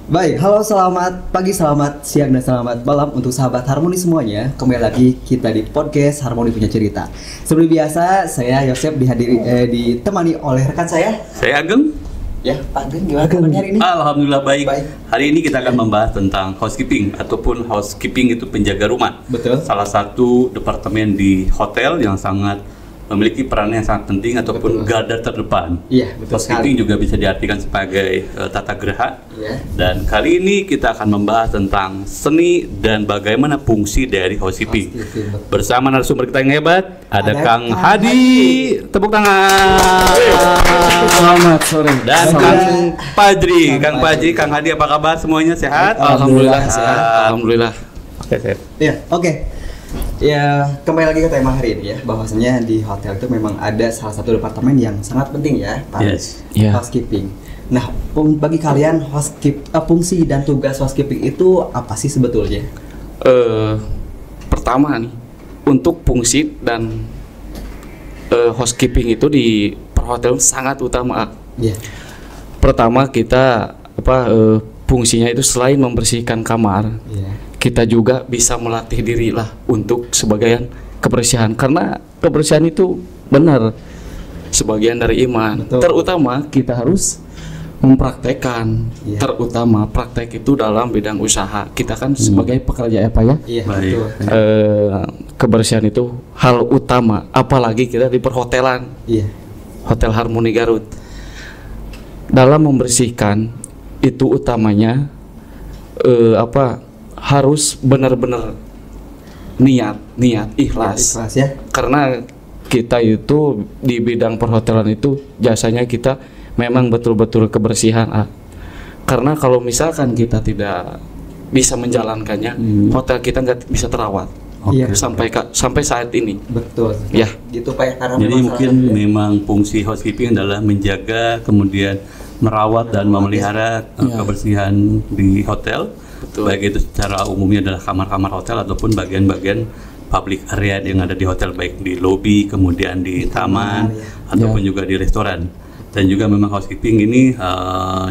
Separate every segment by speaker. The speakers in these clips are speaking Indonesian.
Speaker 1: Baik, halo, selamat pagi, selamat siang, dan selamat malam untuk sahabat Harmoni semuanya. Kembali lagi kita di podcast Harmoni Punya Cerita. Seperti biasa, saya Yosep ditemani oleh rekan saya.
Speaker 2: Saya Ageng.
Speaker 1: Ya, Pak Ageng, gimana kabarnya hari ini?
Speaker 2: Alhamdulillah baik. Hari ini kita akan membahas tentang housekeeping ataupun housekeeping itu penjaga rumah.
Speaker 1: Betul.
Speaker 2: Salah satu departemen di hotel yang sangat memiliki peran yang sangat penting ataupun garda terdepan.
Speaker 1: Iya, betul
Speaker 2: Housekeeping
Speaker 1: sekali.
Speaker 2: juga bisa diartikan sebagai tata geraha.
Speaker 1: Iya.
Speaker 2: Dan kali ini kita akan membahas tentang seni dan bagaimana fungsi dari housekeeping. Bersama narasumber kita yang hebat, ada Kang Hadi. Tepuk tangan.
Speaker 3: Selamat sore.
Speaker 2: Dan Kang Fajri. Kang Hadi, apa kabar semuanya? Sehat?
Speaker 3: Alhamdulillah sehat. Alhamdulillah.
Speaker 2: Oke, sehat.
Speaker 1: Iya, oke. Ya, kembali lagi ke tema hari ini ya, bahwasanya di hotel itu memang ada salah satu departemen yang sangat penting ya, Pak.
Speaker 2: Yes.
Speaker 3: Iya.
Speaker 1: Housekeeping. Nah, bagi kalian fungsi dan tugas housekeeping itu apa sih sebetulnya?
Speaker 3: Pertama nih, untuk fungsi dan housekeeping itu di perhotelan sangat utama.
Speaker 1: Iya.
Speaker 3: Pertama kita fungsinya itu selain membersihkan kamar,
Speaker 1: Iya.
Speaker 3: kita juga bisa melatih diri lah untuk sebagian kebersihan, karena kebersihan itu benar sebagian dari iman.
Speaker 1: Betul.
Speaker 3: Terutama kita harus mempraktekkan,
Speaker 1: Iya.
Speaker 3: terutama praktek itu dalam bidang usaha. Kita kan sebagai pekerja apa ya,
Speaker 1: Iya,
Speaker 2: Baik.
Speaker 1: betul.
Speaker 3: kebersihan itu hal utama, apalagi kita di perhotelan,
Speaker 1: Iya.
Speaker 3: Hotel Harmoni Garut. Dalam membersihkan itu utamanya harus benar-benar niat ikhlas.
Speaker 1: Ikhlas ya.
Speaker 3: Karena kita itu di bidang perhotelan itu jasanya kita memang betul-betul kebersihan. Karena kalau misalkan kita tidak bisa menjalankannya, hotel kita nggak bisa terawat.
Speaker 1: Iya.
Speaker 3: Sampai saat ini.
Speaker 1: Betul.
Speaker 3: Ya.
Speaker 1: Gitu Pak ya, karena
Speaker 2: Jadi
Speaker 1: memang
Speaker 2: mungkin
Speaker 1: salah satu-
Speaker 2: memang fungsi housekeeping adalah menjaga, kemudian merawat dan memelihara kebersihan di hotel.
Speaker 3: Betul.
Speaker 2: Baik itu secara umumnya adalah kamar-kamar hotel ataupun bagian-bagian public area yang ada di hotel, baik di lobi, kemudian di taman, ataupun juga di restoran. Dan juga memang housekeeping ini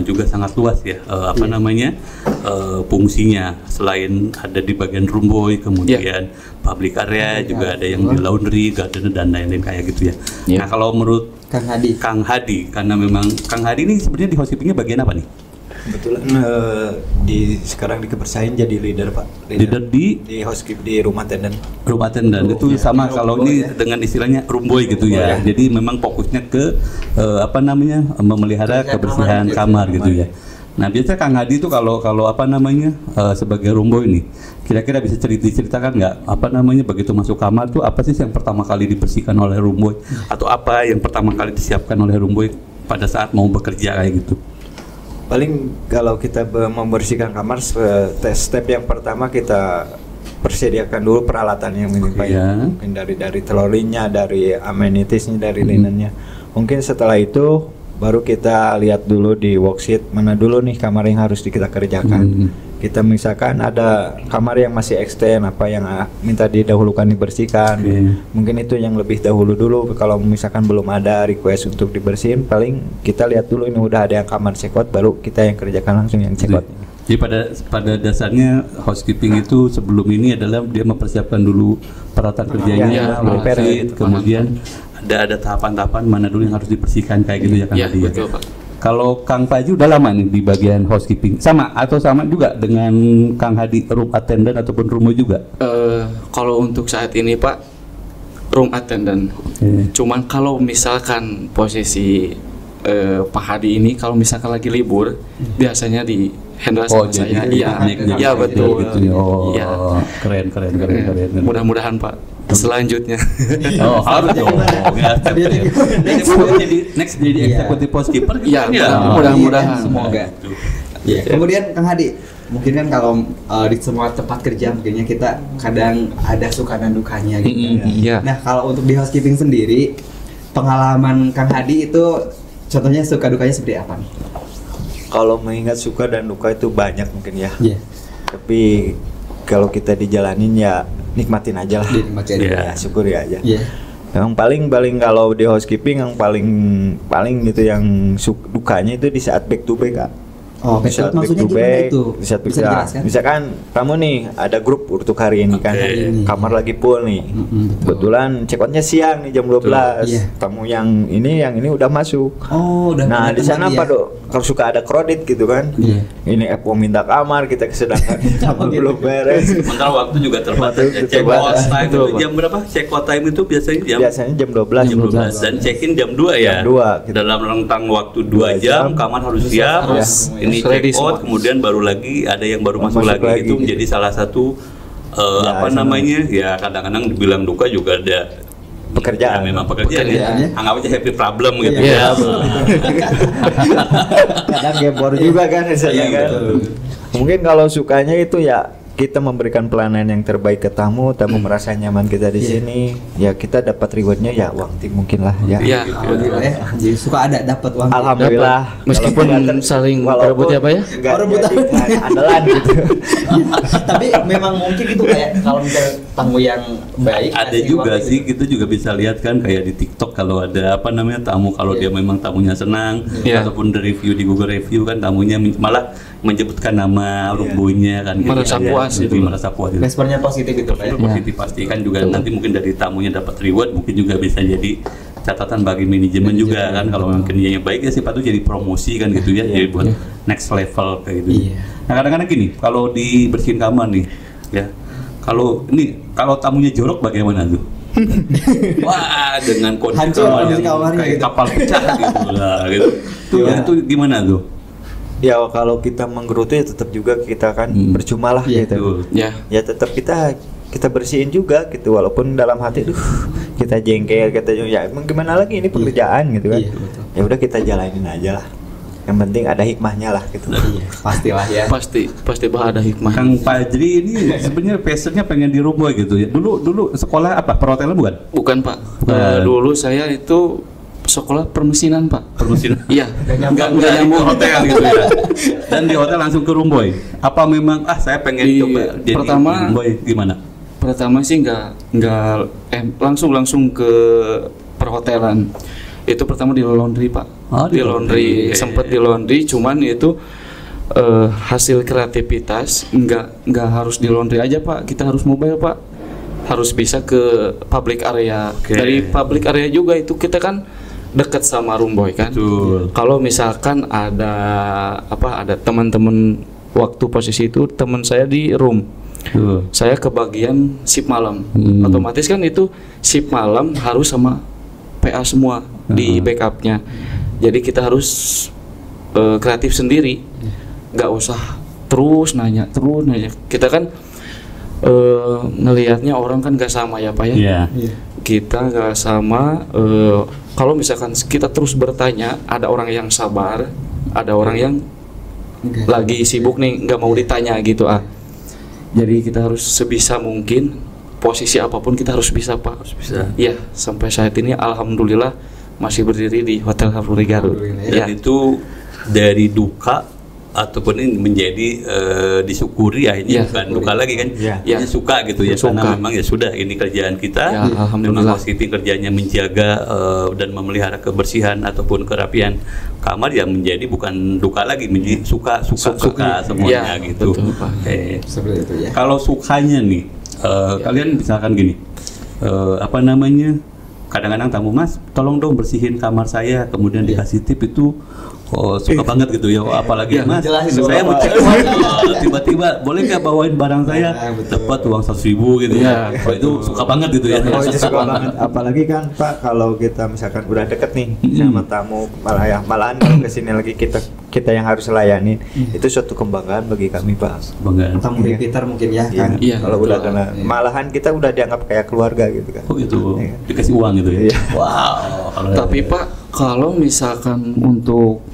Speaker 2: juga sangat luas ya, fungsinya. Selain ada di bagian room boy, kemudian public area, juga ada yang di laundry, garden, dan lain-lain kayak gitu ya.
Speaker 3: Iya.
Speaker 2: Nah, kalau menurut
Speaker 1: Kang Hadi,
Speaker 2: karena memang Kang Hadi ini sebenarnya di housekeepingnya bagian apa nih?
Speaker 4: Kebetulan sekarang di kebersihan jadi leader Pak.
Speaker 2: Leader di
Speaker 4: housekeeping di rumah tenden.
Speaker 2: rumah attendant itu sama kalau ini dengan istilahnya room boy gitu ya. Jadi memang fokusnya ke memelihara kebersihan kamar gitu ya. Nah, biasanya Kang Hadi itu kalau sebagai room boy ini kira-kira bisa ceritakan nggak begitu masuk kamar tuh apa sih yang pertama kali dibersihkan oleh room boy, atau apa yang pertama kali disiapkan oleh room boy pada saat mau bekerja kayak gitu?
Speaker 4: Paling kalau kita membersihkan kamar, step yang pertama kita persediakan dulu peralatan yang mungkin dari telurnya, dari amenitiesnya, dari linennya. Mungkin setelah itu baru kita lihat dulu di worksheet mana dulu nih kamar yang harus kita kerjakan. Kita misalkan ada kamar yang masih extend, apa yang minta didahulukan dibersihkan. Mungkin itu yang lebih dahulu dulu. Kalau misalkan belum ada request untuk dibersihin, paling kita lihat dulu ini udah ada yang kamar check out, baru kita yang kerjakan langsung yang check out.
Speaker 2: Jadi pada dasarnya housekeeping itu sebelum ini adalah dia mempersiapkan dulu peralatan kerjanya, worksheet, kemudian ada tahapan-tahapan mana dulu yang harus dibersihkan kayak gitu ya Kang Hadi.
Speaker 3: Betul Pak.
Speaker 2: Kalau Kang Fajri udah lama nih di bagian housekeeping, sama juga dengan Kang Hadi, room attendant ataupun room boy juga?
Speaker 3: Kalau untuk saat ini Pak, room attendant. Cuman kalau misalkan posisi Pak Hadi ini kalau misalkan lagi libur, biasanya di handle sama saya. Iya betul.
Speaker 2: Gitu. Keren.
Speaker 3: Mudah-mudahan Pak selanjutnya.
Speaker 2: Harus dong. Next jadi executive housekeeper.
Speaker 3: Iya, mudah-mudahan.
Speaker 1: Semoga. Ya. Kemudian Kang Hadi, mungkin kan kalau di semua tempat kerja mungkinnya kita kadang ada suka dan dukanya gitu.
Speaker 3: Iya.
Speaker 1: Nah, kalau untuk di housekeeping sendiri, pengalaman Kang Hadi itu contohnya suka dukanya seperti apa nih?
Speaker 4: Kalau mengingat suka dan duka itu banyak mungkin ya.
Speaker 1: Iya.
Speaker 4: Tapi kalau kita dijalanin ya nikmatin aja lah.
Speaker 1: Dinikmatin aja.
Speaker 4: Ya, syukuri aja.
Speaker 1: Iya.
Speaker 4: Yang paling kalau di housekeeping yang paling gitu yang dukanya itu di saat back to back Kak.
Speaker 1: Oh,
Speaker 4: Bisa
Speaker 1: back to back maksudnya
Speaker 4: back to
Speaker 1: gimana
Speaker 4: back,
Speaker 1: itu?
Speaker 4: Bisa
Speaker 1: Bisa dijelaskan?
Speaker 4: misalkan kamu nih ada grup untuk hari ini kan, kamar lagi full nih. Kebetulan check outnya siang nih jam 12.
Speaker 1: Iya.
Speaker 4: Tamu yang ini udah masuk.
Speaker 1: Oh, udah
Speaker 4: Nah
Speaker 1: punya
Speaker 4: di sana
Speaker 1: teman
Speaker 4: apa
Speaker 1: ya?
Speaker 4: dok? Kalau suka ada kredit gitu kan?
Speaker 1: Iya.
Speaker 4: Ini FO minta kamar, kita sedangkan belum beres.
Speaker 2: Sementara waktu juga terbatas.
Speaker 4: Waktu
Speaker 2: Check out
Speaker 4: terbatas.
Speaker 2: time
Speaker 3: Betul,
Speaker 2: itu
Speaker 3: Pak.
Speaker 2: jam berapa? Check out time itu biasanya
Speaker 4: Biasanya jam 12.
Speaker 2: jam 12 dan check in jam 2 ya.
Speaker 4: Jam 2, gitu.
Speaker 2: Dalam rentang waktu 2 jam kamar harus siap.
Speaker 3: harus
Speaker 2: Ini
Speaker 3: ready
Speaker 2: check out
Speaker 3: semua.
Speaker 2: kemudian baru lagi ada yang baru masuk
Speaker 4: Masuk
Speaker 2: lagi.
Speaker 4: lagi,
Speaker 2: Itu
Speaker 4: gitu.
Speaker 2: menjadi salah satu
Speaker 4: Ya,
Speaker 2: apa
Speaker 4: sama.
Speaker 2: namanya? Ya kadang-kadang dibilang duka juga ada
Speaker 4: Pekerjaan.
Speaker 2: ya, memang pekerjaan ya.
Speaker 1: Pekerjaan, ya.
Speaker 2: Anggap aja happy problem gitu
Speaker 3: Iya.
Speaker 2: ya.
Speaker 4: Kadang gembor juga kan di sana
Speaker 2: Iya,
Speaker 4: kan.
Speaker 2: betul.
Speaker 4: Mungkin kalau sukanya itu ya kita memberikan pelayanan yang terbaik ke tamu merasa nyaman kita di sini, ya kita dapat rewardnya ya uang tip mungkin lah ya.
Speaker 3: Iya.
Speaker 1: Alhamdulillah ya. Jadi suka ada dapat uang.
Speaker 4: Alhamdulillah.
Speaker 3: Meskipun
Speaker 4: Kalau kelihatan,
Speaker 3: saling
Speaker 4: walaupun
Speaker 3: berebut ya, Pak ya?
Speaker 4: nggak
Speaker 1: Oh, rebutan.
Speaker 4: jadi andalan gitu.
Speaker 1: Tapi memang mungkin itu kayak kalau misalnya tamu yang baik
Speaker 2: Ada
Speaker 1: ngasih
Speaker 2: juga
Speaker 1: uang
Speaker 2: sih,
Speaker 1: gitu.
Speaker 2: kita juga bisa lihat kan kayak di TikTok kalau ada apa namanya tamu kalau dia memang tamunya senang
Speaker 3: Iya.
Speaker 2: ataupun di review di Google Review kan tamunya malah menyebutkan nama rumbunya kan gitu.
Speaker 3: Merasa
Speaker 2: Ya,
Speaker 3: puas
Speaker 2: lebih
Speaker 3: gitu.
Speaker 2: merasa puas gitu.
Speaker 1: Responnya positif itu Pak ya.
Speaker 2: Positif pasti kan juga nanti mungkin dari tamunya dapat reward mungkin juga bisa jadi catatan bagi manajemen juga kan kalau memang kerjanya baik ya siapa tuh jadi promosi kan gitu ya jadi buat next level kayak gitu.
Speaker 1: Iya.
Speaker 2: Nah kadang-kadang gini kalau dibersihin kamar nih ya kalau tamunya jorok bagaimana tuh? Wah dengan kondisi
Speaker 1: Hancur
Speaker 2: kamar
Speaker 1: kondisi
Speaker 2: yang
Speaker 1: kamarnya
Speaker 2: kayak
Speaker 1: gitu.
Speaker 2: kapal pecah gitu lah gitu. Tuh
Speaker 4: Iya.
Speaker 2: itu gimana tuh?
Speaker 4: Ya kalau kita menggerutu ya tetap juga kita kan percuma lah
Speaker 1: Iya,
Speaker 4: gitu.
Speaker 2: Betul.
Speaker 3: Ya.
Speaker 4: Ya tetap kita bersihin juga gitu walaupun dalam hati kita jengkel kita ya emang gimana lagi ini pekerjaan gitu kan.
Speaker 1: Iya, betul.
Speaker 4: Ya udah kita jalanin aja lah. Yang penting ada hikmahnya lah gitu.
Speaker 1: Iya, pastilah ya.
Speaker 3: Pasti Pak ada hikmah.
Speaker 2: Kang Fajri ini sebenarnya passionnya pengen di Rumboy gitu ya. Dulu sekolah apa? Perhotelan bukan?
Speaker 3: Bukan Pak.
Speaker 2: Bukan.
Speaker 3: Dulu saya itu sekolah permesinan Pak.
Speaker 2: Permesinan.
Speaker 3: Iya.
Speaker 2: Nggak nyambung hotel gitu ya. Dan di hotel langsung ke Rumboy. Apa memang saya pengen
Speaker 3: Di-
Speaker 2: coba jadi
Speaker 3: pertama-
Speaker 2: Rumboy gimana?
Speaker 3: Pertama sih nggak langsung ke perhotelan. Itu pertama di laundry Pak.
Speaker 2: Oh, di
Speaker 3: di laundry
Speaker 2: laundry.
Speaker 3: sempat di laundry cuman itu hasil kreativitas nggak harus di laundry aja Pak, kita harus mobile Pak, harus bisa ke public area.
Speaker 2: Oke.
Speaker 3: Dari public area juga itu kita kan dekat sama Rumboy kan.
Speaker 2: Betul.
Speaker 3: Kalau misalkan ada teman-teman waktu posisi itu teman saya di room,
Speaker 2: Betul.
Speaker 3: saya ke bagian shift malam. Otomatis kan itu shift malam harus sama PA semua di backupnya. Jadi kita harus kreatif sendiri, nggak usah terus nanya. Kita kan ngelihatnya orang kan nggak sama ya Pak ya.
Speaker 2: Iya.
Speaker 3: Kita nggak sama. Kalau misalkan kita terus bertanya, ada orang yang sabar, ada orang yang lagi sibuk nih nggak mau ditanya gitu Jadi kita harus sebisa mungkin posisi apapun kita harus bisa Pak. Harus
Speaker 2: bisa.
Speaker 3: Ya sampai saat ini alhamdulillah masih berdiri di Hotel Harmony Garut.
Speaker 2: Dan itu dari duka ataupun ini menjadi disyukuri akhirnya
Speaker 3: Iya,
Speaker 2: bukan duka lagi kan
Speaker 4: Iya.
Speaker 2: ya suka gitu ya
Speaker 3: Suka.
Speaker 2: karena memang ya sudah ini kerjaan kita
Speaker 3: Ya, alhamdulillah.
Speaker 2: memang positif kerjanya menjaga dan memelihara kebersihan ataupun kerapian kamar yang menjadi bukan duka lagi menjadi suka semuanya
Speaker 3: Iya,
Speaker 2: gitu.
Speaker 3: betul, Pak.
Speaker 2: Oke.
Speaker 1: Seperti itu ya.
Speaker 2: Kalau sukanya nih kalian misalkan gini apa namanya kadang-kadang tamu Mas tolong dong bersihin kamar saya kemudian dikasih tip itu suka banget gitu ya apalagi
Speaker 3: Ya,
Speaker 2: Mas
Speaker 1: jelasin dulu
Speaker 2: saya
Speaker 1: apa.
Speaker 2: mau cek tiba-tiba boleh nggak bawain barang saya dapat uang 100.000 gitu ya itu suka banget gitu ya
Speaker 4: Oh itu suka banget. Apalagi kan Pak kalau kita misalkan udah deket nih sama tamu malahan kalau kesini lagi kita yang harus layani itu suatu kebanggaan bagi kami Pak.
Speaker 2: bangga
Speaker 1: Tamu repeater mungkin ya
Speaker 4: Iya.
Speaker 1: kan.
Speaker 3: Iya,
Speaker 4: Kalau
Speaker 3: betul.
Speaker 4: udah kena malahan kita udah dianggap kayak keluarga gitu kan.
Speaker 2: oh gitu
Speaker 4: Iya.
Speaker 2: dikasih uang gitu ya
Speaker 4: Iya.
Speaker 2: wow kalau
Speaker 3: Tapi Pak, kalau misalkan untuk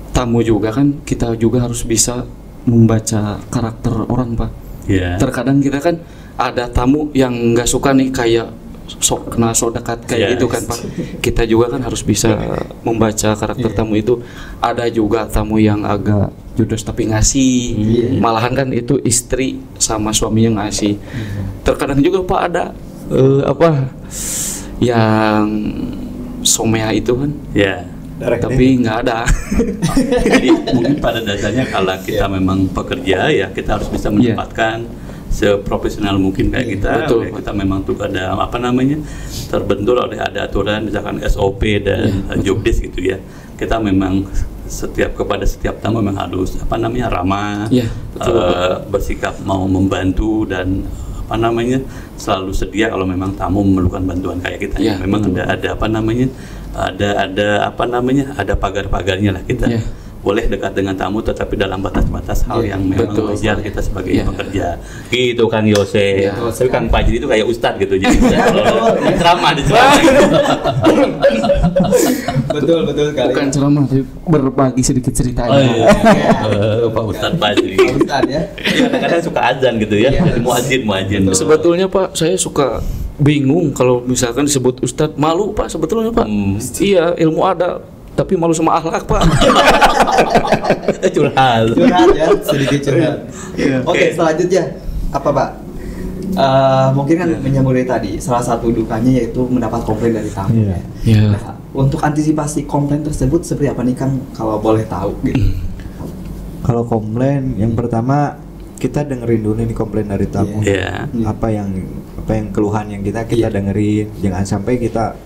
Speaker 3: tamu juga kan kita juga harus bisa membaca karakter orang Pak.
Speaker 2: ya
Speaker 3: Terkadang kita kan ada tamu yang nggak suka nih kayak sok dekat kayak
Speaker 2: Yes.
Speaker 3: gitu kan Pak. Kita juga kan harus bisa membaca karakter tamu itu. Ada juga tamu yang agak judes tapi ngasih. Malahan kan itu istri sama suaminya ngasih. Terkadang juga Pak ada yang somea itu kan.
Speaker 2: ya
Speaker 3: tapi nggak ada.
Speaker 2: Jadi mungkin pada dasarnya kalau kita memang pekerja ya kita harus bisa menempatkan seprofesional mungkin kayak kita.
Speaker 3: Betul.
Speaker 2: Kita memang tuh ada apa namanya terbentur oleh ada aturan misalkan SOP dan job desk gitu ya. Kita memang kepada setiap tamu memang harus apa namanya ramah, bersikap mau membantu dan apa namanya selalu sedia kalau memang tamu memerlukan bantuan kayak kita. Memang ada apa namanya ada apa namanya ada pagar-pagarnya lah kita. Boleh dekat dengan tamu tetapi dalam batas-batas hal yang memang wajar kita sebagai pekerja. Gitu Kang Yose. Tapi Kang Fajri itu kayak ustadz gitu jadi ceramah di ceramah.
Speaker 1: Betul sekali.
Speaker 3: Bukan ceramah, tapi berbagi sedikit cerita.
Speaker 2: Pak Ustadz Fajri.
Speaker 1: Pak Ustadz ya.
Speaker 2: Kadang-kadang suka azan gitu ya. Jadi muadzin.
Speaker 3: Sebetulnya Pak, saya suka bingung kalau misalkan disebut Ustadz, malu Pak sebetulnya Pak. Iya, ilmu ada, tapi malu sama akhlak Pak.
Speaker 2: Curhat
Speaker 1: ya, sedikit curhat. Oke, selanjutnya apa Pak? Mungkin kan menyambung dari tadi, salah satu dukanya yaitu mendapat komplain dari tamu. Nah, untuk antisipasi komplain tersebut seperti apa nih Kang, kalau boleh tahu gitu?
Speaker 4: Kalau komplain, yang pertama kita dengerin dulu nih komplain dari tamu. Apa yang keluhan yang kita dengerin, jangan sampai kita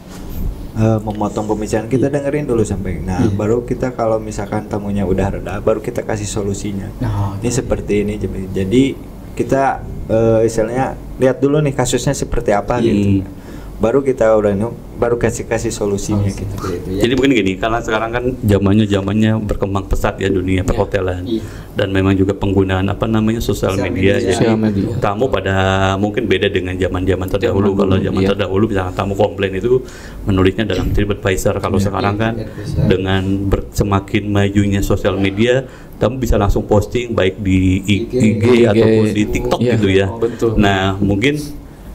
Speaker 4: memotong pembicaraan, kita dengerin dulu sampai. Nah, baru kita kalau misalkan tamunya udah reda, baru kita kasih solusinya. Ini seperti ini. Jadi kita istilahnya lihat dulu nih kasusnya seperti apa gitu. Baru kita baru kasih solusinya gitu.
Speaker 2: Jadi begini gini, karena sekarang kan zamannya berkembang pesat ya dunia perhotelan dan memang juga penggunaan apa namanya sosial media. Jadi tamu pada mungkin beda dengan zaman terdahulu. Kalau zaman terdahulu misalnya tamu komplain itu menulisnya dalam TripAdvisor. Kalau sekarang kan dengan semakin majunya sosial media, tamu bisa langsung posting baik di IG ataupun di TikTok gitu ya. Nah, mungkin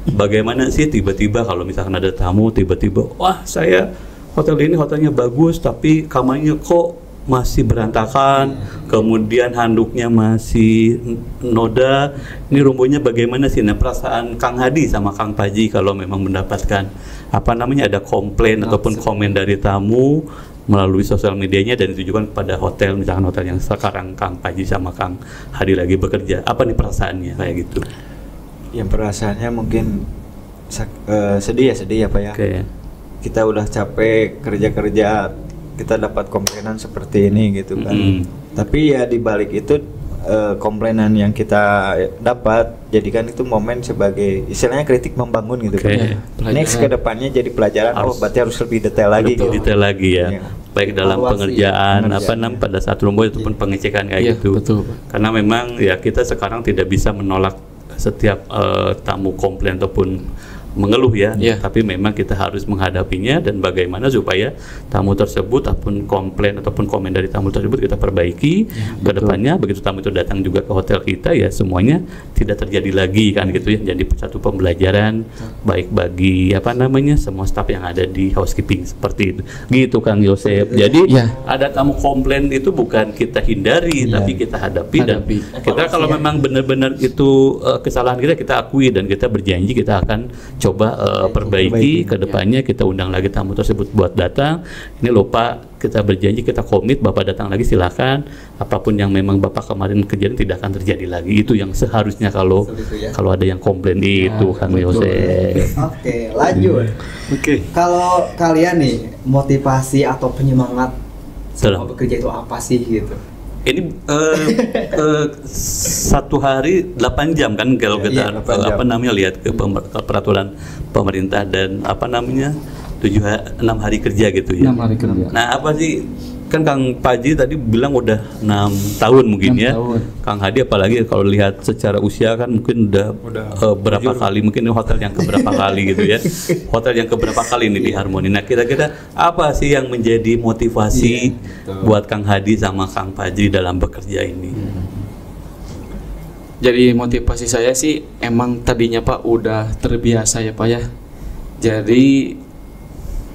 Speaker 2: bagaimana sih tiba-tiba kalau misalkan ada tamu tiba-tiba, wah saya hotel ini hotelnya bagus tapi kamarnya kok masih berantakan, kemudian handuknya masih noda, ini rumpunya bagaimana sih? Nah, perasaan Kang Hadi sama Kang Paji kalau memang mendapatkan apa namanya ada komplain ataupun komen dari tamu melalui sosial medianya dan ditujukan kepada hotel, misalkan hotel yang sekarang Kang Paji sama Kang Hadi lagi bekerja, apa nih perasaannya kayak gitu?
Speaker 4: Yang perasaannya mungkin sedih ya Pak ya. Kita udah capek kerja, kita dapat komplainan seperti ini gitu kan. Tapi ya di balik itu komplainan yang kita dapat jadikan itu momen sebagai istilahnya kritik membangun gitu kan. Next ke depannya jadi pelajaran, berarti harus lebih detail lagi.
Speaker 2: Detail lagi ya. Baik dalam pengerjaan apa namanya pada saat rumbo ataupun pengecekan kayak gitu. Karena memang ya kita sekarang tidak bisa menolak setiap tamu komplain ataupun mengeluh ya, tapi memang kita harus menghadapinya dan bagaimana supaya tamu tersebut ataupun komplain ataupun komen dari tamu tersebut kita perbaiki ke depannya. Begitu tamu itu datang juga ke hotel kita ya semuanya tidak terjadi lagi kan gitu ya. Jadi satu pembelajaran baik bagi apa namanya semua staf yang ada di housekeeping seperti itu. Gitu Kang Yosep. Jadi ada tamu komplain itu bukan kita hindari tapi kita hadapi. Dan kita kalau memang benar-benar itu kesalahan kita akui dan kita berjanji kita akan coba perbaiki ke depannya. Kita undang lagi tamu tersebut buat datang. Ini lupa, kita berjanji, kita komit, Bapak datang lagi silakan. Apapun yang memang Bapak kemarin kejadian tidak akan terjadi lagi. Itu yang seharusnya kalau ada yang komplain itu Kang Yosef.
Speaker 1: Oke, lanjut. Kalau kalian nih motivasi atau penyemangat selama bekerja itu apa sih gitu?
Speaker 2: Ini satu hari 8 jam kan kalau kita apa namanya lihat ke peraturan pemerintah dan apa namanya 6 hari kerja gitu ya.
Speaker 3: 6 hari kerja.
Speaker 2: Nah, apa sih kan Kang Paji tadi bilang udah 6 tahun mungkin 6 tahun. Kang Hadi apalagi kalau lihat secara usia kan mungkin udah berapa kali, mungkin hotel yang keberapa kali gitu ya. Hotel yang keberapa kali ini di Harmoni. Nah, kira-kira apa sih yang menjadi motivasi buat Kang Hadi sama Kang Paji dalam bekerja ini?
Speaker 3: Jadi motivasi saya sih emang tadinya Pak udah terbiasa ya Pak ya. Jadi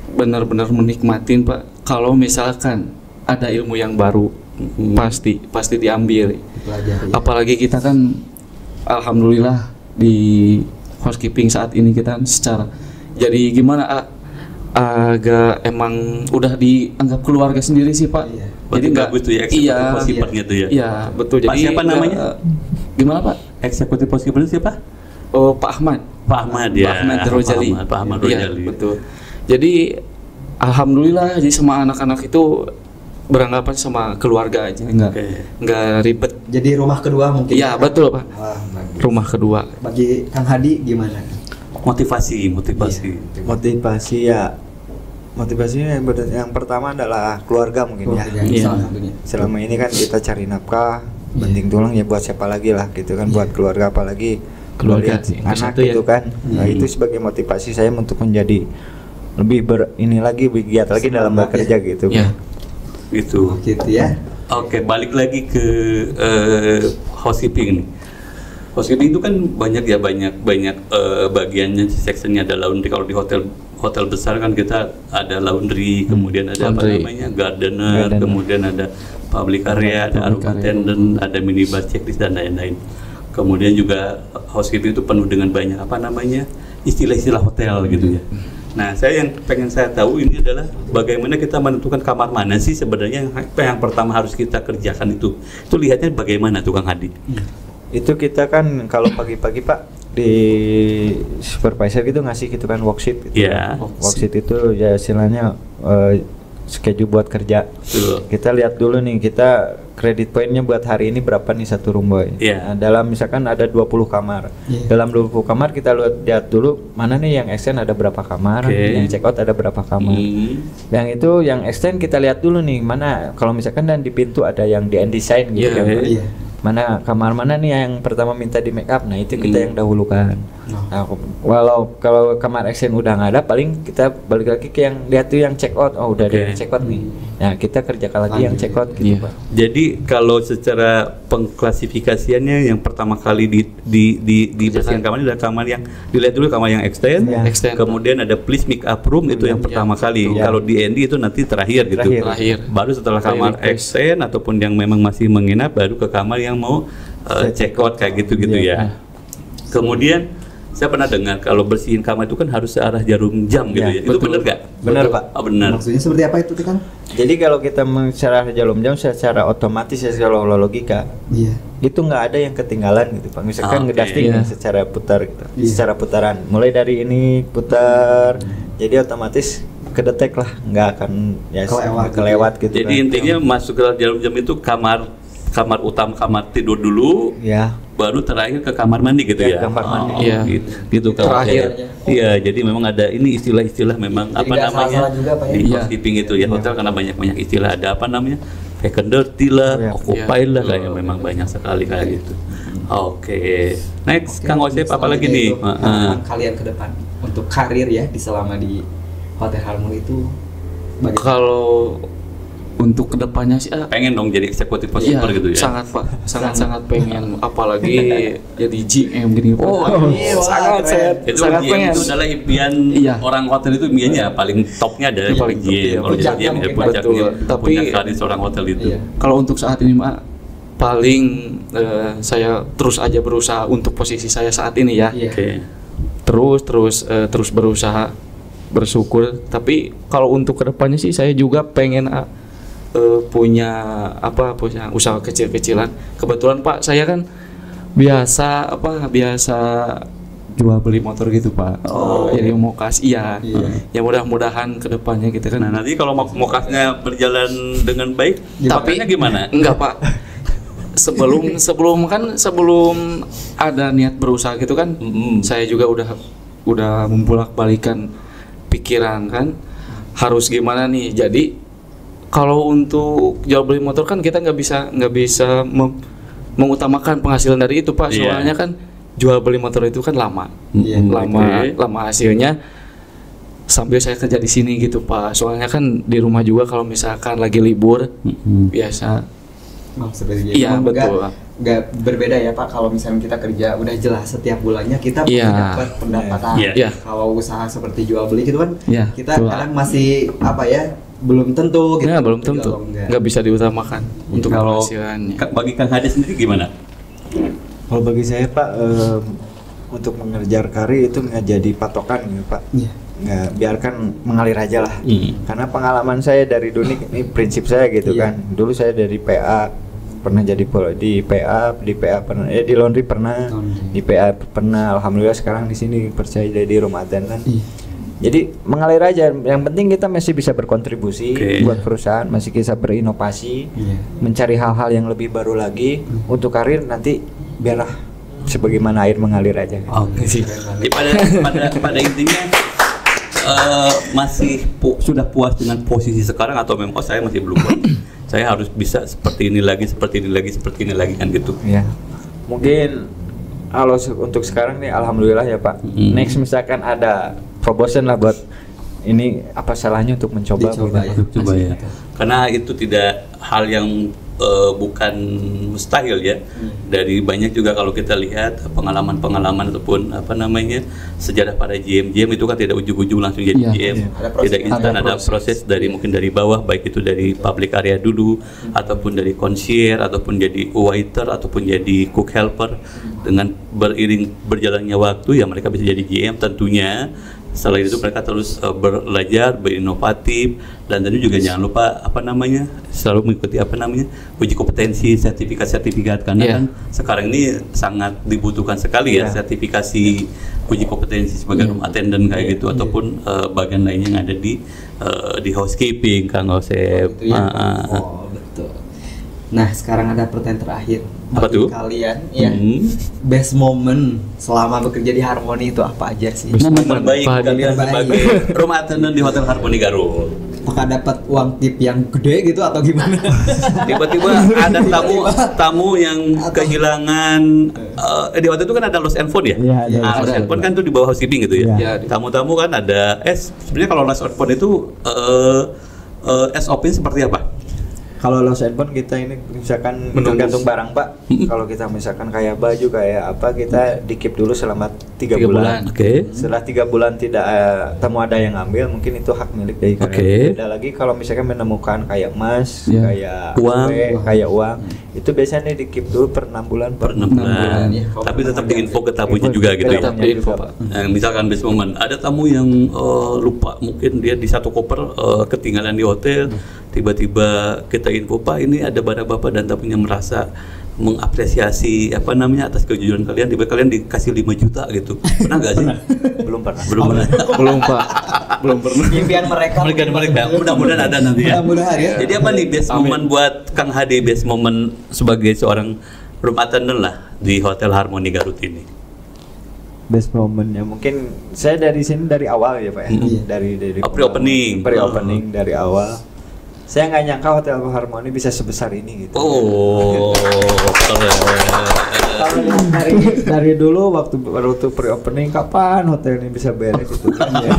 Speaker 3: benar-benar menikmatin Pak kalau misalkan ada ilmu yang baru pasti diambil. Apalagi kita kan alhamdulillah di housekeeping saat ini kita secara jadi gimana agak emang udah dianggap keluarga sendiri sih Pak.
Speaker 1: Iya.
Speaker 3: Jadi nggak
Speaker 2: begitu ya eksekutif housekeepernya tuh ya.
Speaker 3: Iya betul.
Speaker 2: Pak
Speaker 3: Jadi
Speaker 2: siapa namanya?
Speaker 3: Gimana Pak?
Speaker 2: Eksekutif housekeeper siapa?
Speaker 3: Oh Pak Ahmad.
Speaker 2: Pak Ahmad ya.
Speaker 3: Pak Ahmad Rojali.
Speaker 2: Pak Ahmad
Speaker 3: Iya,
Speaker 2: Rojali.
Speaker 3: betul. Jadi alhamdulillah jadi sama anak-anak itu beranggapan sama keluarga aja, nggak ribet.
Speaker 1: Jadi rumah kedua mungkin.
Speaker 3: Iya betul Pak.
Speaker 1: Wah, bagus.
Speaker 3: Rumah kedua.
Speaker 1: Bagi Kang Hadi gimana?
Speaker 2: Motivasi.
Speaker 4: Motivasinya yang pertama adalah keluarga mungkin ya.
Speaker 1: Keluarga,
Speaker 3: Iya.
Speaker 1: salah satunya.
Speaker 4: Selama ini kan kita cari nafkah, banting tulang ya buat siapa lagi lah gitu kan, buat keluarga apalagi
Speaker 3: Keluarga
Speaker 4: lihat
Speaker 3: sih,
Speaker 4: anak
Speaker 3: satu ya.
Speaker 4: gitu kan. Nah, itu sebagai motivasi saya untuk menjadi lebih giat lagi dalam
Speaker 1: Semangat
Speaker 4: bekerja gitu.
Speaker 3: Ya.
Speaker 2: Gitu.
Speaker 1: Oh, gitu ya.
Speaker 2: Oke, balik lagi ke housekeeping nih. Housekeeping itu kan banyak bagiannya, sectionnya ada laundry. Kalau di hotel besar kan kita ada laundry, kemudian ada
Speaker 3: Laundry.
Speaker 2: gardener, kemudian ada public area, ada room attendant, ada minibar, checklist dan lain-lain. Kemudian juga housekeeping itu penuh dengan banyak istilah-istilah hotel gitu ya. Nah, yang pengen saya tahu ini adalah bagaimana kita menentukan kamar mana sih sebenarnya yang pertama harus kita kerjakan itu. Itu lihatnya bagaimana tuh Kang Hadi?
Speaker 4: Itu kita kan kalau pagi-pagi Pak di supervisor gitu ngasih gitu kan worksheet gitu.
Speaker 2: Iya.
Speaker 4: Worksheet itu ya istilahnya schedule buat kerja.
Speaker 2: Betul.
Speaker 4: Kita lihat dulu nih, kita kredit poinnya buat hari ini berapa nih satu room boy.
Speaker 2: Iya.
Speaker 4: Nah, dalam misalkan ada 20 kamar. Dalam 20 kamar kita lihat dulu mana nih yang extend ada berapa kamar, yang check out ada berapa kamar. Yang itu yang extend kita lihat dulu nih mana kalau misalkan dan di pintu ada yang di design gitu kan.
Speaker 1: Iya.
Speaker 4: Mana kamar mana nih yang pertama minta di make up, nah itu kita yang dahulukan. Nah, kalau kamar extend udah nggak ada, paling kita balik lagi ke yang lihat tuh yang check out, oh udah ada yang check out nih. Nah kita kerjakan lagi yang check out gitu Pak.
Speaker 2: Jadi kalau secara pengklasifikasiannya yang pertama kali dibersihkan kamar ini adalah kamar yang dilihat dulu kamar yang extend, kemudian ada please make up room itu yang pertama kali. Kalau di ND itu nanti terakhir gitu.
Speaker 3: Terakhir.
Speaker 2: Baru setelah kamar extend ataupun yang memang masih menginap baru ke kamar yang mau check out kayak gitu-gitu ya. Kemudian saya pernah dengar kalau bersihin kamar itu kan harus searah jarum jam gitu ya. Itu benar nggak?
Speaker 4: Benar Pak.
Speaker 2: Oh, benar.
Speaker 1: Maksudnya seperti apa itu Kang?
Speaker 4: Jadi kalau kita secara jarum jam secara otomatis ya secara logika
Speaker 1: Iya.
Speaker 4: itu nggak ada yang ketinggalan gitu Pak. Misalkan ngedusting secara putar gitu, secara putaran. Mulai dari ini putar, jadi otomatis kedetek lah, nggak akan kelewat gitu.
Speaker 2: Jadi intinya masuk ke jarum jam itu kamar utama, kamar tidur dulu, baru terakhir ke kamar mandi gitu ya.
Speaker 4: Kamar mandi.
Speaker 2: Gitu
Speaker 3: Terakhir.
Speaker 2: Iya, jadi memang ada ini istilah-istilah memang
Speaker 1: Jadi nggak salah-salah juga, Pak, ya?
Speaker 2: di housekeeping itu ya. Hotel karena banyak istilah, ada vacant dirty lah, occupied lah, kayak memang banyak sekali kayak gitu. Oke. Next, Kang Osep apa lagi nih?
Speaker 1: Kalian ke depan untuk karir ya selama di Hotel Harmony itu bagaimana?
Speaker 3: Kalau untuk kedepannya sih
Speaker 2: pengen dong jadi eksekutif housekeeper gitu ya.
Speaker 3: Sangat Pak, sangat pengen, apalagi jadi GM gini Pak.
Speaker 2: Itu
Speaker 3: sangat
Speaker 2: GM
Speaker 3: pengen.
Speaker 2: itu adalah impian orang hotel itu impiannya paling topnya ada
Speaker 3: Paling top,
Speaker 2: GM. Kalau jadi GM ya puncaknya
Speaker 3: Tapi
Speaker 2: punya karir seorang hotel itu.
Speaker 3: Kalau untuk saat ini Pak, paling saya terus aja berusaha untuk posisi saya saat ini ya.
Speaker 2: Oke.
Speaker 3: Terus berusaha, bersyukur. Tapi kalau untuk kedepannya sih saya juga pengen punya usaha kecil-kecilan. Kebetulan Pak saya kan biasa jual beli motor gitu Pak. Jadi mau kasih ya mudah-mudahan kedepannya gitu kan.
Speaker 2: Nah nanti kalau mau kasnya berjalan dengan baik,
Speaker 3: tapi
Speaker 2: gimana?
Speaker 3: Enggak Pak. Sebelum ada niat berusaha gitu kan, saya juga udah membulak-balikan pikiran kan, harus gimana nih. Jadi kalau untuk jual beli motor kan kita nggak bisa mengutamakan penghasilan dari itu Pak. Soalnya kan jual beli motor itu kan lama hasilnya. Sambil saya kerja di sini gitu Pak. Soalnya kan di rumah juga kalau misalkan lagi libur biasa. Iya betul.
Speaker 1: Nggak berbeda ya Pak kalau misalnya kita kerja udah jelas setiap bulannya kita dapat pendapatan. Kalau usaha seperti jual beli gitu kan kita kadang masih belum tentu gitu.
Speaker 3: Belum tentu. Nggak bisa diutamakan untuk
Speaker 2: kalau
Speaker 3: penghasilannya.
Speaker 2: Bagi Kang Hadi sendiri gimana?
Speaker 4: Kalau bagi saya Pak untuk mengejar karir itu nggak jadi patokan gitu Pak. biarkan mengalir aja lah. Karena pengalaman saya dari dulu ini prinsip saya gitu kan. Dulu saya dari PA pernah jadi di PA pernah, di laundry pernah, di PA pernah. Alhamdulillah sekarang di sini percaya jadi room attendant. Jadi mengalir aja. Yang penting kita masih bisa berkontribusi buat perusahaan, masih bisa berinovasi, mencari hal-hal yang lebih baru lagi untuk karir nanti biarlah sebagaimana air mengalir aja.
Speaker 2: Pada intinya sudah puas dengan posisi sekarang atau memang saya masih belum puas? Saya harus bisa seperti ini lagi kan gitu.
Speaker 4: Ya. Mungkin kalau untuk sekarang nih alhamdulillah ya Pak. Next misalkan ada promotion lah buat ini, apa salahnya untuk mencoba?
Speaker 2: Coba ya. Karena itu tidak hal yang bukan mustahil ya. Dari banyak juga kalau kita lihat pengalaman ataupun sejarah pada GM itu kan tidak ujung-ujung langsung jadi GM. Tidak instan, ada proses dari mungkin dari bawah, baik itu dari public area dulu ataupun dari concierge ataupun jadi waiter ataupun jadi cook helper. Dengan beriring berjalannya waktu ya mereka bisa jadi GM tentunya. Setelah itu mereka terus belajar, berinovatif, dan tadi juga jangan lupa selalu mengikuti uji kompetensi, sertifikat karena kan sekarang ini sangat dibutuhkan sekali ya sertifikasi uji kompetensi sebagai room attendant kayak gitu ataupun bagian lainnya yang ada di housekeeping Kang Osep.
Speaker 1: Betul. Nah, sekarang ada pertanyaan terakhir.
Speaker 2: Apa tuh?
Speaker 1: Kalian best moment selama bekerja di Harmoni itu apa aja sih?
Speaker 2: Momen terbaik kalian sebagai room attendant di Hotel Harmoni Garut.
Speaker 1: Apakah dapat uang tip yang gede gitu atau gimana?
Speaker 2: Tiba-tiba ada tamu yang kehilangan di waktu itu kan ada lost and found ya? Lost and found kan tuh di bawah housekeeping gitu ya. Tamu-tamu kan ada sebenarnya kalau lost and found itu SOP seperti apa?
Speaker 4: Kalau lost and found kita ini misalkan tergantung barang Pak. Kalau kita misalkan kayak baju kayak apa kita di keep dulu selama 3 bulan. Setelah 3 bulan tidak tamu ada yang ngambil, mungkin itu hak milik dari karyawan. Beda lagi kalau misalkan menemukan kayak emas, kayak uang, itu biasanya di keep dulu per 6 bulan.
Speaker 2: Per 6 bulan. Tapi tetap diinfo ke tamunya juga gitu ya. Misalkan best moment ada tamu yang lupa, mungkin dia di satu koper ketinggalan di hotel, tiba-tiba kita info Pak ini ada barang Bapak dan tamunya merasa mengapresiasi atas kejujuran kalian, tiba kalian dikasih 5 juta gitu. Pernah nggak sih?
Speaker 4: Belum pernah.
Speaker 3: Belum Pak. Belum pernah.
Speaker 1: Impian mereka.
Speaker 2: Mudah-mudahan ada nanti ya.
Speaker 1: Mudah-mudahan ya.
Speaker 2: Jadi apa nih best moment buat Kang Hadi, best moment sebagai seorang room attendant lah di Hotel Harmoni Garut ini?
Speaker 4: Best moment ya mungkin saya dari sini dari awal ya Pak ya. Dari pre-opening dari awal. Saya nggak nyangka Hotel Harmoni bisa sebesar ini gitu. Dari dulu waktu pre-opening kapan hotel ini bisa beres gitu kan ya.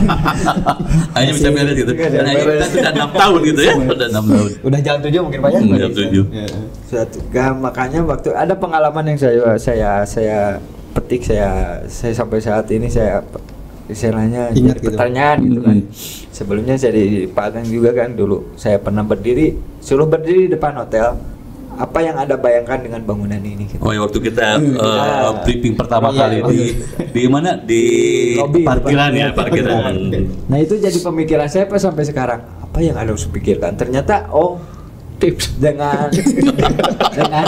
Speaker 2: Hanya bisa beres gitu. Karena kita sudah 6 tahun gitu ya. Sudah 6 tahun.
Speaker 1: Udah jalan 7 mungkin Pak ya?
Speaker 2: Jam 7.
Speaker 4: Makanya waktu ada pengalaman yang saya petik, saya sampai saat ini saya istilahnya
Speaker 1: ingat gitu.
Speaker 4: Pertanyaan gitu kan. Sebelumnya saya di Pak Agang juga kan dulu saya pernah suruh berdiri di depan hotel. Apa yang Anda bayangkan dengan bangunan ini gitu.
Speaker 2: Oh ya waktu kita briefing pertama kali di mana di
Speaker 4: lobby,
Speaker 2: parkiran ya, parkiran.
Speaker 4: Nah itu jadi pemikiran saya sampai sekarang. Apa yang Anda harus pikirkan? Ternyata tips dengan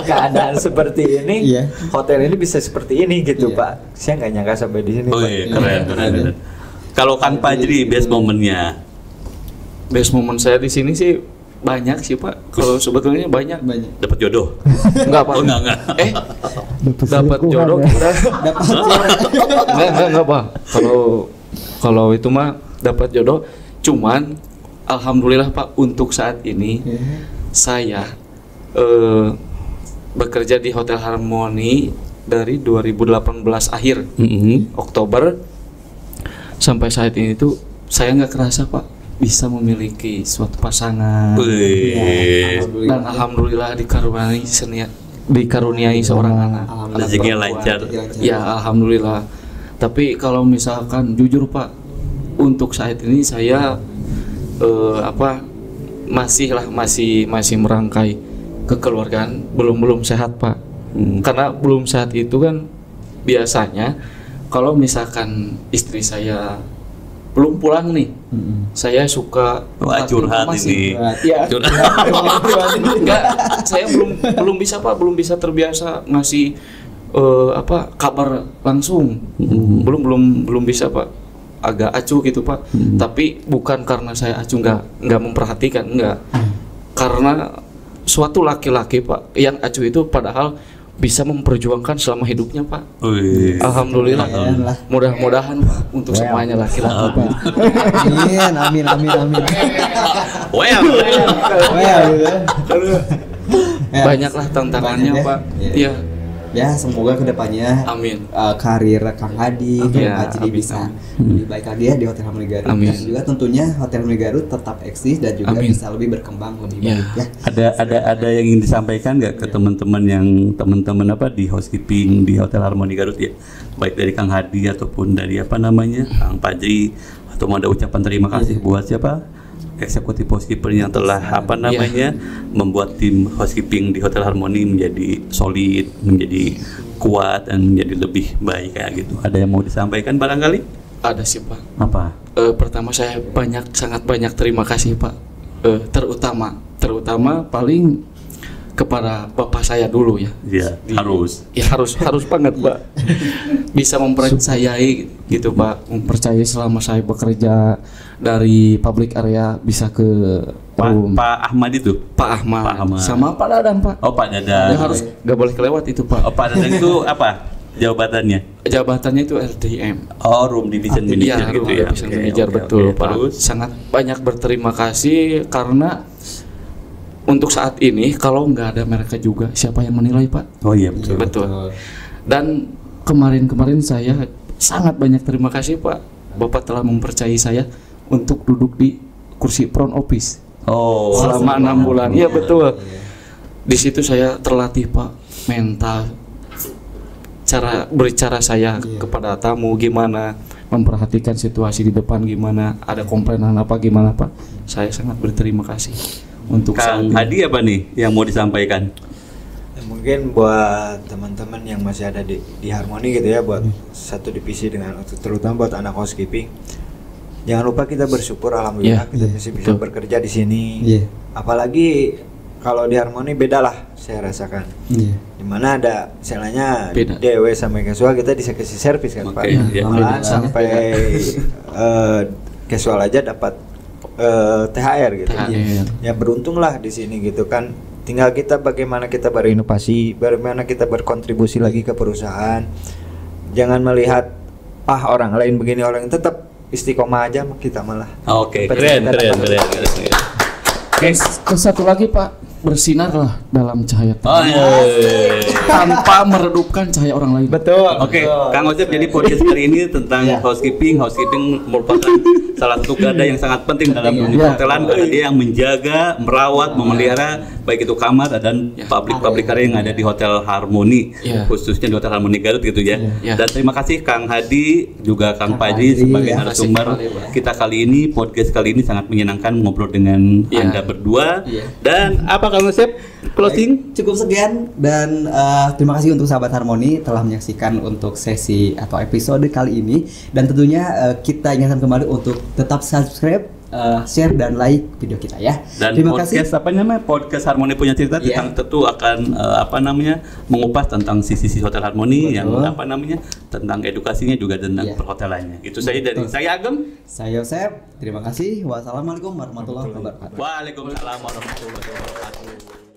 Speaker 4: keadaan seperti ini, hotel ini bisa seperti ini gitu Pak. Saya nggak nyangka sampai di sini.
Speaker 2: Keren. Kalau Kang Fajri best momennya?
Speaker 3: Best moment saya di sini sih banyak sih Pak. Kalau sebetulnya banyak.
Speaker 2: Dapat jodoh?
Speaker 3: Enggak Pak.
Speaker 2: Enggak.
Speaker 3: Dapat jodoh. Enggak Pak. Kalau itu mah dapat jodoh. Cuman alhamdulillah Pak untuk saat ini saya bekerja di Hotel Harmoni dari 2018 akhir Oktober sampai saat ini tuh saya nggak kerasa Pak bisa memiliki suatu pasangan. Dan alhamdulillah dikaruniai seorang anak.
Speaker 2: Rezekinya lancar.
Speaker 3: Ya alhamdulillah. Tapi kalau misalkan jujur Pak, untuk saat ini saya masih merangkai kekeluargaan, belum sehat Pak. Karena belum sehat itu kan biasanya kalau misalkan istri saya belum pulang nih. Saya suka
Speaker 2: Wah, curhat ini.
Speaker 3: Ya. Enggak, saya belum bisa Pak, belum bisa terbiasa ngasih kabar langsung. Belum bisa Pak. Agak acuh gitu Pak. Tapi bukan karena saya acuh nggak memperhatikan, enggak. Karena suatu laki-laki Pak yang acuh itu padahal bisa memperjuangkan selama hidupnya Pak. Alhamdulillah. Mudah-mudahan Pak untuk semuanya laki-laki Pak.
Speaker 1: Amin.
Speaker 3: Banyaklah tantangannya Pak. Iya.
Speaker 1: Ya, semoga kedepannya
Speaker 3: Amin.
Speaker 1: Karir Kang Hadi, Kang Haji
Speaker 3: amin,
Speaker 1: bisa lebih baik lagi ya di Hotel Harmoni Garut.
Speaker 3: Amin.
Speaker 1: Dan juga tentunya Hotel Harmoni Garut tetap eksis dan juga
Speaker 3: Amin.
Speaker 1: bisa lebih berkembang lebih baik ya.
Speaker 2: Ada yang ingin disampaikan nggak ke teman-teman di housekeeping di Hotel Harmoni Garut ya, baik dari Kang Hadi ataupun dari Kang Fajri, atau mau ada ucapan terima kasih buat siapa eksekutif housekeeper yang telah membuat tim housekeeping di Hotel Harmoni menjadi solid, menjadi kuat dan menjadi lebih baik kayak gitu. Ada yang mau disampaikan barangkali?
Speaker 3: Ada sih Pak.
Speaker 2: Apa?
Speaker 3: Pertama saya sangat banyak terima kasih Pak. Terutama paling kepada bapak saya dulu ya.
Speaker 2: Iya, harus.
Speaker 3: Ya harus banget Pak. Bisa mempercayai gitu Pak, mempercayai selama saya bekerja dari public area bisa ke
Speaker 2: Pak Ahmad itu.
Speaker 3: Pak Ahmad. Sama Pak Dadan Pak.
Speaker 2: Oh, Pak Dadan.
Speaker 3: Yang harus nggak boleh kelewat itu Pak.
Speaker 2: Oh, Pak Dadan itu apa jabatannya?
Speaker 3: Jabatannya itu RDM.
Speaker 2: Oh, Room Division Manager gitu ya.
Speaker 3: Division Manager betul Pak.
Speaker 2: Terus?
Speaker 3: Sangat banyak berterima kasih karena untuk saat ini kalau nggak ada mereka juga siapa yang menilai Pak?
Speaker 2: Oh iya betul.
Speaker 3: Betul. Dan kemarin saya sangat banyak terima kasih Pak. Bapak telah mempercayai saya untuk duduk di kursi front office.
Speaker 2: Oh,
Speaker 3: selama 6 bulan. Iya betul. Di situ saya terlatih Pak, mental, cara berbicara saya kepada tamu gimana, memperhatikan situasi di depan gimana, ada komplainan apa gimana Pak. Saya sangat berterima kasih untuk
Speaker 2: Kang Hadi apa nih yang mau disampaikan?
Speaker 4: Mungkin buat teman-teman yang masih ada di Harmoni gitu ya, buat satu divisi dengan terutama buat anak housekeeping, jangan lupa kita bersyukur alhamdulillah kita masih bisa bekerja di sini. Apalagi kalau di Harmoni beda lah saya rasakan. Dimana ada misalnya DW sama casual kita bisa kasih servis kan Pak. Malahan sampai casual aja dapat THR gitu. Ya beruntunglah di sini gitu kan. Tinggal kita bagaimana kita berinovasi, bagaimana kita berkontribusi lagi ke perusahaan. Jangan melihat orang lain begini, orang tetap istiqomah aja kita malah.
Speaker 2: Oke, keren.
Speaker 3: Satu lagi Pak, bersinarlah dalam cahaya tanpa meredupkan cahaya orang lain.
Speaker 1: Betul.
Speaker 2: Oke, Kang Osep, jadi podcast kali ini tentang housekeeping. Housekeeping merupakan salah satu garda yang sangat penting dalam dunia perhotelan karena dia yang menjaga, merawat, memelihara baik itu kamar dan public area yang ada di Hotel Harmoni, khususnya di Hotel Harmoni Garut gitu ya. Dan terima kasih Kang Hadi juga Kang Fajri sebagai narasumber kita kali ini. Podcast kali ini sangat menyenangkan ngobrol dengan Anda berdua. Dan apa Kang Osep? Closing?
Speaker 1: Cukup sekian dan terima kasih untuk sahabat Harmoni telah menyaksikan untuk sesi atau episode kali ini, dan tentunya kita ingatkan kembali untuk tetap subscribe, share dan like video kita ya.
Speaker 2: Dan
Speaker 1: terima
Speaker 2: podcast
Speaker 1: kasih.
Speaker 2: Podcast Harmoni Punya Cerita tentang tentu akan mengupas tentang sisi Hotel Harmoni yang tentang edukasinya juga tentang perhotelannya. Itu saja dari saya Agem.
Speaker 1: Saya Yosep. Terima kasih. Wassalamualaikum warahmatullahi wabarakatuh.
Speaker 2: Waalaikumsalam warahmatullahi wabarakatuh.